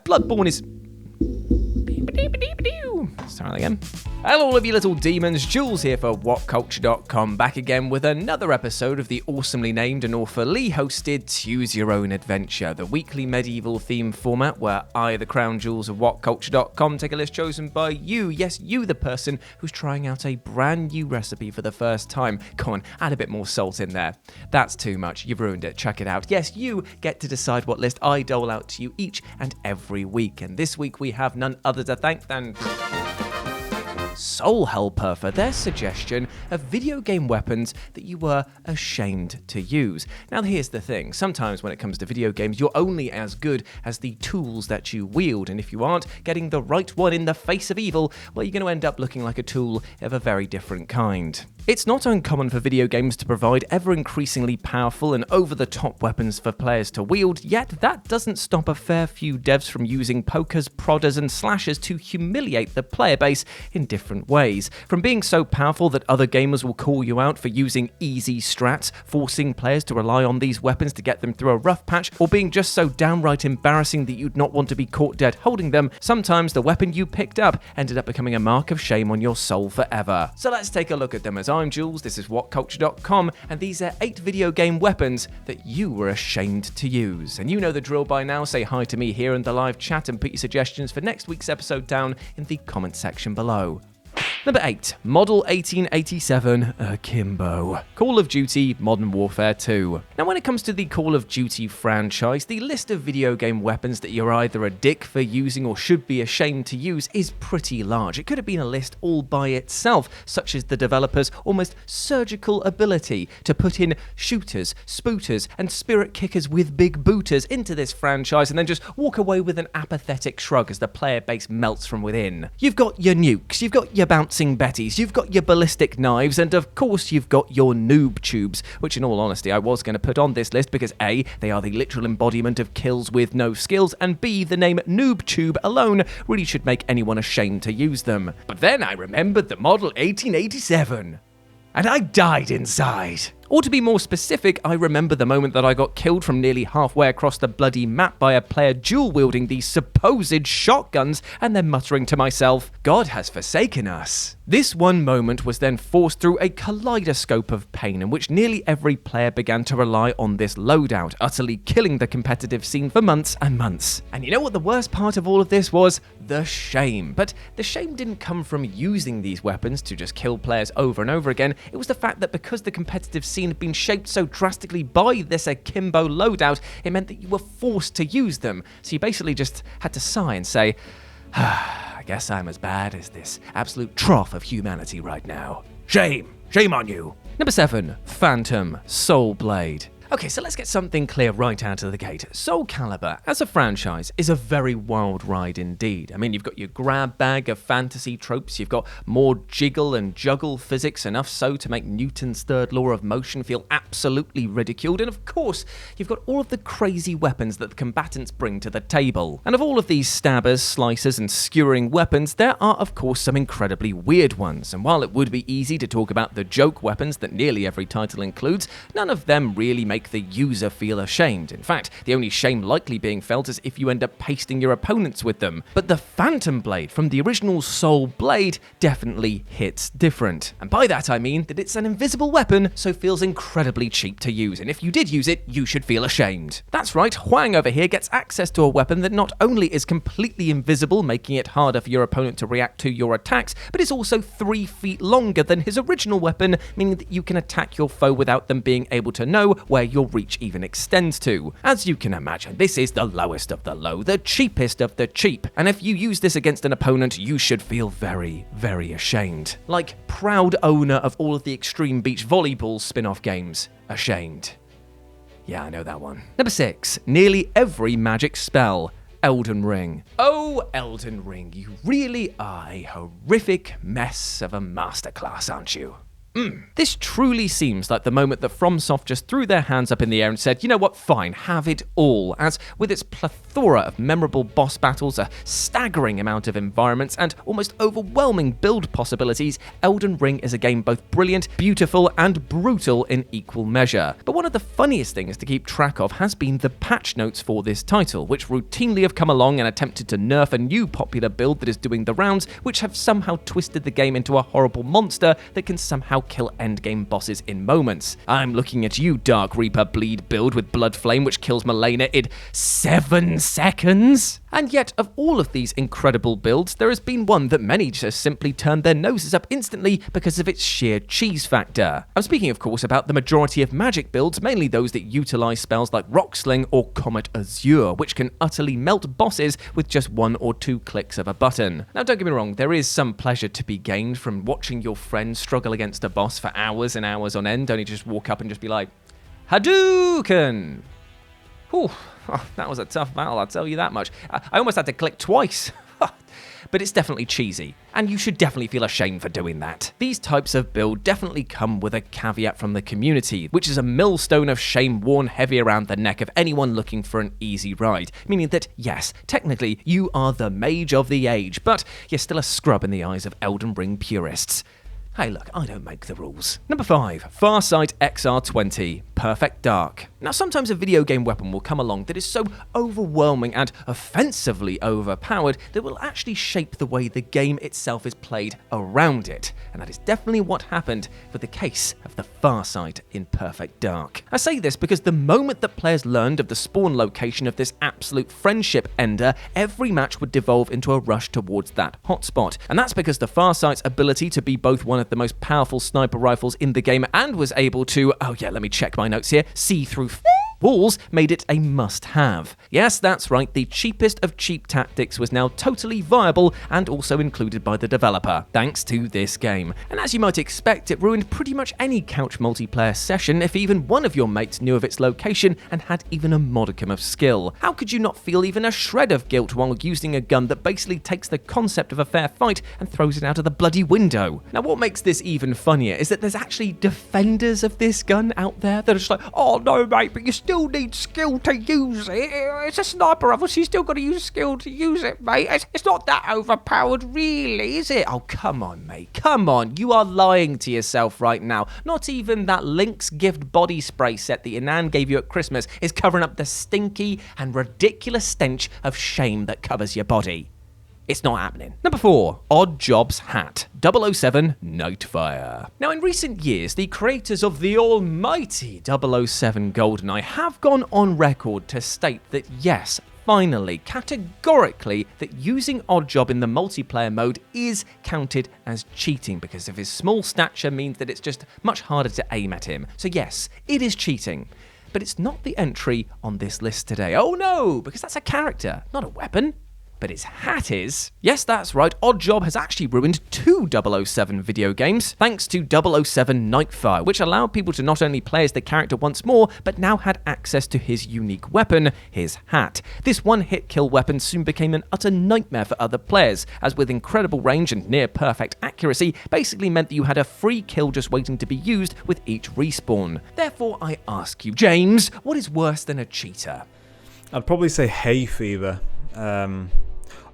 Bloodborne is... Start again. Hello all of you little demons, Jules here for WhatCulture.com, back again with another episode of the awesomely named and awfully hosted Tues Your Own Adventure, the weekly medieval themed format where I, the crown Jules of WhatCulture.com, take a list chosen by you, yes, you the person who's trying out a brand new recipe for the first time. Come on, add a bit more salt in there. That's too much, you've ruined it, check it out. Yes, you get to decide what list I dole out to you each and every week, and this week we have none other to thank than... Soul Helper for their suggestion of video game weapons that you were ashamed to use. Now here's the thing, sometimes when it comes to video games you're only as good as the tools that you wield, and if you aren't getting the right one in the face of evil, well, you're going to end up looking like a tool of a very different kind. It's not uncommon for video games to provide ever-increasingly powerful and over-the-top weapons for players to wield, yet that doesn't stop a fair few devs from using pokers, prodders and slashers to humiliate the player base in different ways. From being so powerful that other gamers will call you out for using easy strats, forcing players to rely on these weapons to get them through a rough patch, or being just so downright embarrassing that you'd not want to be caught dead holding them, sometimes the weapon you picked up ended up becoming a mark of shame on your soul forever. So let's take a look at them. As I'm Jules, this is WhatCulture.com, and these are 8 video game weapons that you were ashamed to use. And you know the drill by now, say hi to me here in the live chat and put your suggestions for next week's episode down in the comment section below. Number 8, Model 1887 Akimbo. Call of Duty Modern Warfare 2. Now when it comes to the Call of Duty franchise, the list of video game weapons that you're either a dick for using or should be ashamed to use is pretty large. It could have been a list all by itself, such as the developers' almost surgical ability to put in shooters, spooters, and spirit kickers with big booters into this franchise and then just walk away with an apathetic shrug as the player base melts from within. You've got your nukes, you've got your bouncing betties, you've got your ballistic knives, and of course you've got your noob tubes, which in all honesty I was going to put on this list because A, they are the literal embodiment of kills with no skills, and B, the name noob tube alone really should make anyone ashamed to use them. But then I remembered the Model 1887, and I died inside. Or to be more specific, I remember the moment that I got killed from nearly halfway across the bloody map by a player dual-wielding these supposed shotguns and then muttering to myself, God has forsaken us. This one moment was then forced through a kaleidoscope of pain in which nearly every player began to rely on this loadout, utterly killing the competitive scene for months and months. And you know what the worst part of all of this was? The shame. But the shame didn't come from using these weapons to just kill players over and over again. It was the fact that because the competitive scene had been shaped so drastically by this Akimbo loadout, it meant that you were forced to use them. So you basically just had to sigh and say, I guess I'm as bad as this absolute trough of humanity right now. Shame! Shame on you! Number 7, Phantom Soul Blade. Okay, so let's get something clear right out of the gate. Soul Calibur, as a franchise, is a very wild ride indeed. I mean, you've got your grab bag of fantasy tropes, you've got more jiggle and juggle physics, enough so to make Newton's third law of motion feel absolutely ridiculed, and of course, you've got all of the crazy weapons that the combatants bring to the table. And of all of these stabbers, slicers, and skewering weapons, there are of course some incredibly weird ones, and while it would be easy to talk about the joke weapons that nearly every title includes, none of them really make the user feel ashamed. In fact, the only shame likely being felt is if you end up pasting your opponents with them. But the Phantom Blade from the original Soul Blade definitely hits different. And by that I mean that it's an invisible weapon, so feels incredibly cheap to use, and if you did use it, you should feel ashamed. That's right, Huang over here gets access to a weapon that not only is completely invisible, making it harder for your opponent to react to your attacks, but is also 3 feet longer than his original weapon, meaning that you can attack your foe without them being able to know where your reach even extends to. As you can imagine, this is the lowest of the low, the cheapest of the cheap, and if you use this against an opponent, you should feel very, very ashamed. Like proud owner of all of the Extreme Beach Volleyball spin-off games. Ashamed. Yeah, I know that one. Number 6, nearly every magic spell. Elden Ring. Oh, Elden Ring, you really are a horrific mess of a masterclass, aren't you? This truly seems like the moment that FromSoft just threw their hands up in the air and said, you know what, fine, have it all, as with its plethora of memorable boss battles, a staggering amount of environments, and almost overwhelming build possibilities, Elden Ring is a game both brilliant, beautiful, and brutal in equal measure. But one of the funniest things to keep track of has been the patch notes for this title, which routinely have come along and attempted to nerf a new popular build that is doing the rounds, which have somehow twisted the game into a horrible monster that can somehow kill endgame bosses in moments. I'm looking at you, Dark Reaper bleed build with Blood Flame, which kills Malenia in 7 seconds. And yet, of all of these incredible builds, there has been one that many just simply turned their noses up instantly because of its sheer cheese factor. I'm speaking, of course, about the majority of magic builds, mainly those that utilize spells like Rock Sling or Comet Azure, which can utterly melt bosses with just 1 or 2 clicks of a button. Now, don't get me wrong, there is some pleasure to be gained from watching your friend struggle against a boss for hours and hours on end, only to just walk up and just be like, Hadouken! Whew, oh, that was a tough battle, I'll tell you that much. I almost had to click twice. But it's definitely cheesy, and you should definitely feel ashamed for doing that. These types of build definitely come with a caveat from the community, which is a millstone of shame worn heavy around the neck of anyone looking for an easy ride, meaning that, yes, technically you are the mage of the age, but you're still a scrub in the eyes of Elden Ring purists. Hey look, I don't make the rules. Number 5, Farsight XR-20, Perfect Dark. Now sometimes a video game weapon will come along that is so overwhelming and offensively overpowered that it will actually shape the way the game itself is played around it. And that is definitely what happened with the case of the Farsight in Perfect Dark. I say this because the moment that players learned of the spawn location of this absolute friendship ender, every match would devolve into a rush towards that hotspot. And that's because the Farsight's ability to be both one of the most powerful sniper rifles in the game and was able to, oh yeah, let me check my notes here, see through walls made it a must-have. Yes, that's right, the cheapest of cheap tactics was now totally viable and also included by the developer, thanks to this game. And as you might expect, it ruined pretty much any couch multiplayer session if even one of your mates knew of its location and had even a modicum of skill. How could you not feel even a shred of guilt while using a gun that basically takes the concept of a fair fight and throws it out of the bloody window? Now what makes this even funnier is that there's actually defenders of this gun out there that are just like, oh no mate, but you still need skill to use it. It's a sniper rifle, so you still got to use skill to use it, mate. It's not that overpowered, really, is it? Oh, come on, mate. Come on. You are lying to yourself right now. Not even that Link's gift body spray set that your nan gave you at Christmas is covering up the stinky and ridiculous stench of shame that covers your body. It's not happening. Number 4, Oddjob's hat, 007 Nightfire. Now, in recent years, the creators of the almighty 007 GoldenEye have gone on record to state that yes, finally, categorically, that using Oddjob in the multiplayer mode is counted as cheating because of his small stature means that it's just much harder to aim at him. So yes, it is cheating. But it's not the entry on this list today. Oh no, because that's a character, not a weapon. But his hat is. Yes, that's right, Oddjob has actually ruined 2 007 video games, thanks to 007 Nightfire, which allowed people to not only play as the character once more, but now had access to his unique weapon, his hat. This one-hit kill weapon soon became an utter nightmare for other players, as with incredible range and near-perfect accuracy, basically meant that you had a free kill just waiting to be used with each respawn. Therefore, I ask you, James, what is worse than a cheater? I'd probably say hay fever.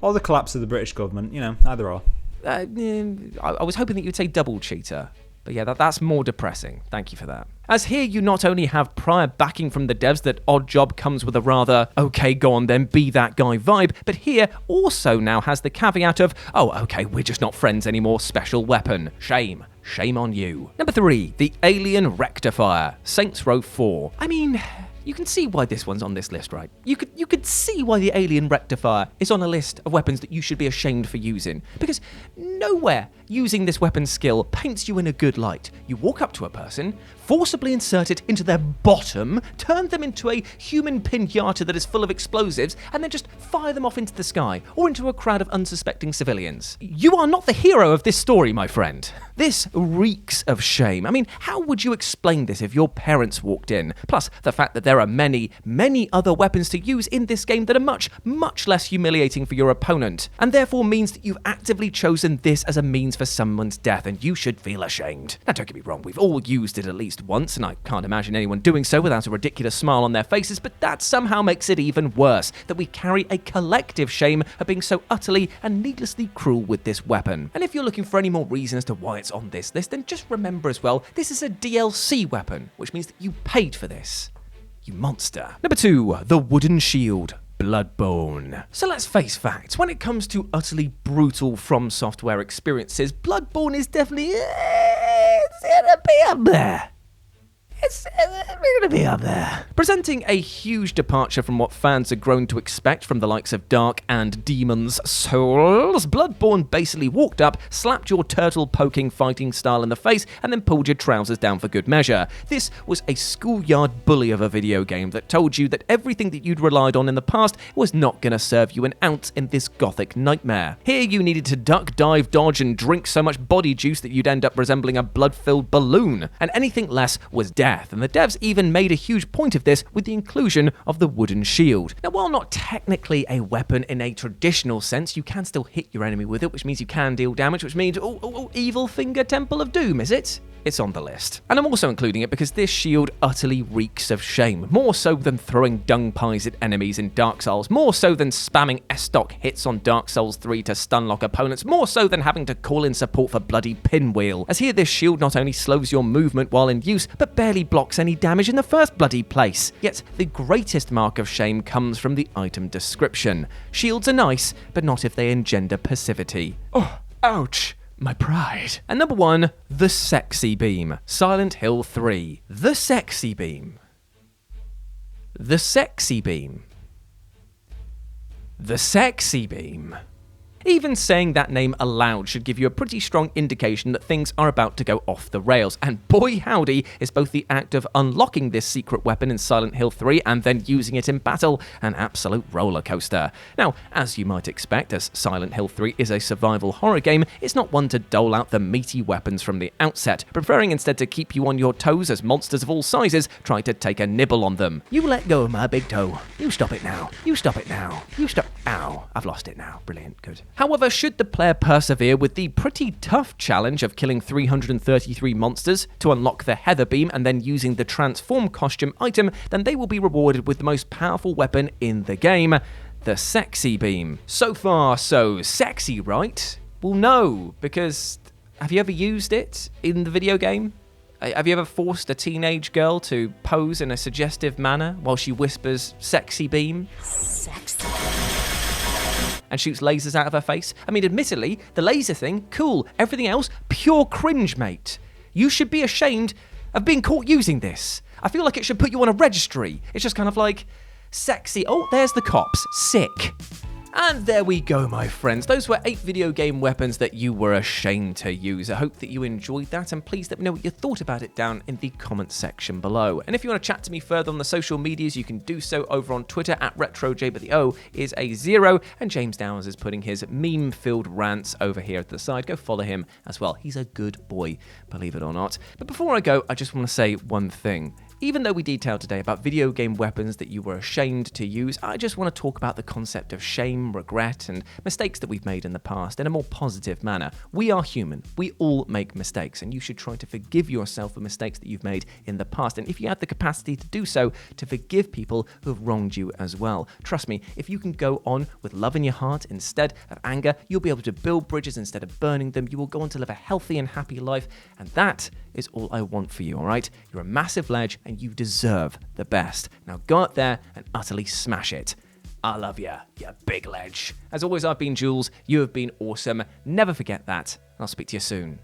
Or the collapse of the British government, you know, either or. I was hoping that you'd say double cheater. But yeah, that's more depressing. Thank you for that. As here you not only have prior backing from the devs that Oddjob comes with a rather, okay, go on then, be that guy vibe, but here also now has the caveat of, oh, okay, we're just not friends anymore, special weapon. Shame. Shame on you. Number 3, the Alien Rectifier, Saints Row 4. I mean, you can see why this one's on this list, right? You could see why the Alien Rectifier is on a list of weapons that you should be ashamed for using. Because nowhere using this weapon skill paints you in a good light. You walk up to a person, forcibly insert it into their bottom, turn them into a human pinata that is full of explosives, and then just fire them off into the sky, or into a crowd of unsuspecting civilians. You are not the hero of this story, my friend. This reeks of shame. I mean, how would you explain this if your parents walked in? Plus, the fact that there there are many, many other weapons to use in this game that are much, much less humiliating for your opponent, and therefore means that you've actively chosen this as a means for someone's death, and you should feel ashamed. Now, don't get me wrong, we've all used it at least once, and I can't imagine anyone doing so without a ridiculous smile on their faces, but that somehow makes it even worse, that we carry a collective shame of being so utterly and needlessly cruel with this weapon. And if you're looking for any more reason as to why it's on this list, then just remember as well, this is a DLC weapon, which means that you paid for this. You monster. Number 2, the wooden shield. Bloodborne. So let's face facts, when it comes to utterly brutal From Software experiences, Bloodborne is definitely it's gonna be up there. It's going to be up there. Presenting a huge departure from what fans are grown to expect from the likes of Dark and Demon's Souls, Bloodborne basically walked up, slapped your turtle-poking fighting style in the face, and then pulled your trousers down for good measure. This was a schoolyard bully of a video game that told you that everything that you'd relied on in the past was not going to serve you an ounce in this gothic nightmare. Here you needed to duck, dive, dodge, and drink so much body juice that you'd end up resembling a blood-filled balloon, and anything less was death. And the devs even made a huge point of this with the inclusion of the wooden shield. Now, while not technically a weapon in a traditional sense, you can still hit your enemy with it, which means you can deal damage, which means, evil finger Temple of Doom, is it? It's on the list. And I'm also including it because this shield utterly reeks of shame, more so than throwing dung pies at enemies in Dark Souls, more so than spamming S-stock hits on Dark Souls 3 to stunlock opponents, more so than having to call in support for bloody Pinwheel, as here this shield not only slows your movement while in use, but barely blocks any damage in the first bloody place. Yet the greatest mark of shame comes from the item description. Shields are nice, but not if they engender passivity. Oh, ouch. My pride. And number 1, the Sexy Beam. Silent Hill 3. The Sexy Beam. The Sexy Beam. The Sexy Beam. Even saying that name aloud should give you a pretty strong indication that things are about to go off the rails, and boy howdy is both the act of unlocking this secret weapon in Silent Hill 3 and then using it in battle an absolute roller coaster. Now, as you might expect, as Silent Hill 3 is a survival horror game, it's not one to dole out the meaty weapons from the outset, preferring instead to keep you on your toes as monsters of all sizes try to take a nibble on them. You let go of my big toe. You stop it now. You stop it now. You stop. Ow, I've lost it now. Brilliant, good. However, should the player persevere with the pretty tough challenge of killing 333 monsters to unlock the Heather Beam and then using the Transform costume item, then they will be rewarded with the most powerful weapon in the game, the Sexy Beam. So far, so sexy, right? Well, no, because have you ever used it in the video game? Have you ever forced a teenage girl to pose in a suggestive manner while she whispers, "Sexy Beam"? Sexy. And shoots lasers out of her face? I mean, admittedly, the laser thing, cool. Everything else, pure cringe, mate. You should be ashamed of being caught using this. I feel like it should put you on a registry. It's just kind of like, sexy. Oh, there's the cops. Sick. And there we go, my friends. Those were 8 video game weapons that you were ashamed to use. I hope that you enjoyed that, and please let me know what you thought about it down in the comments section below. And if you want to chat to me further on the social medias, you can do so over on Twitter at RetroJ, but the O is a 0, and James Downs is putting his meme-filled rants over here at the side. Go follow him as well. He's a good boy, believe it or not. But before I go, I just want to say one thing. Even though we detailed today about video game weapons that you were ashamed to use, I just want to talk about the concept of shame, regret, and mistakes that we've made in the past in a more positive manner. We are human. We all make mistakes, and you should try to forgive yourself for mistakes that you've made in the past. And if you have the capacity to do so, to forgive people who have wronged you as well. Trust me, if you can go on with love in your heart instead of anger, you'll be able to build bridges instead of burning them. You will go on to live a healthy and happy life, and that is all I want for you, all right? You're a massive ledge, and you deserve the best. Now go out there and utterly smash it. I love you big ledge. As always, I've been Jules. You have been awesome. Never forget that. I'll speak to you soon.